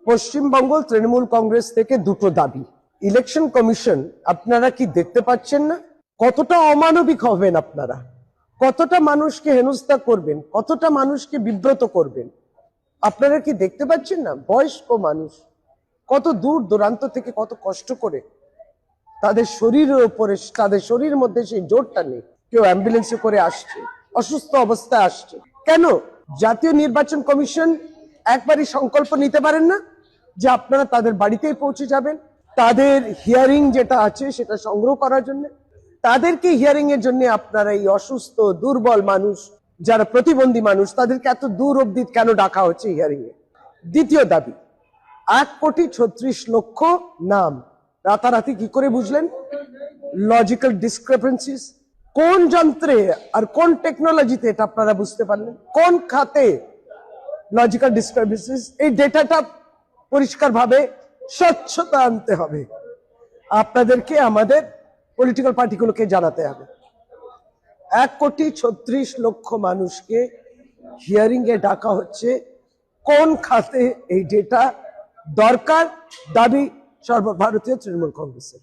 পশ্চিমবঙ্গ তৃণমূল কংগ্রেস থেকে দুটো দাবি। ইলেকশন কমিশন আপনারা কি দেখতে পাচ্ছেন না কতটা অমানবিক হবেন আপনারা, কতটা মানুষকে হেনস্থা করবেন, কতটা মানুষকে বিব্রত করবেন? আপনারা কি দেখতে পাচ্ছেন না? বয়স্ক মানুষ কত দূর দূরান্ত থেকে কত কষ্ট করে তাদের শরীরের উপরে, তাদের শরীরের মধ্যে সেই জোরটা নেই, কেউ অ্যাম্বুলেন্সে করে আসছে, অসুস্থ অবস্থায় আসছে। কেন জাতীয় নির্বাচন কমিশন একবারই সংকল্প নিতে পারেন না যে আপনারা তাদের বাড়িতেই পৌঁছে যাবেন, তাদের হিয়ারিং যেটা আছে সেটা সংগ্রহ করার জন্য? তাদেরকে হিয়ারিং এর জন্য আপনারা এই অসুস্থ দুর্বল মানুষ, যারা প্রতিবন্ধী মানুষ, তাদেরকে এত দূর অব্দি কেন ডাকা হচ্ছে হিয়ারিং এ? দ্বিতীয় দাবি, 1,36,00,000 নাম রাতারাতি কি করে বুঝলেন? লজিক্যাল ডিসক্রিপেন্সিস কোন যন্ত্রে আর কোন টেকনোলজিতে এটা আপনারা বুঝতে পারলেন? কোন খাতে লজিক্যাল ডিসক্রিপেন্সিস? এই ডেটাটা পরিষ্কার ভাবে স্বচ্ছতা আনতে হবে, আপনাদেরকে আমাদের পলিটিক্যাল পার্টিগুলোকে জানাতে হবে। 1,36,00,000 মানুষকে হিয়ারিং এ ডাকা হচ্ছে, কোন খাতে এই ডেটা দরকার? দাবি সর্বভারতীয় তৃণমূল কংগ্রেসের।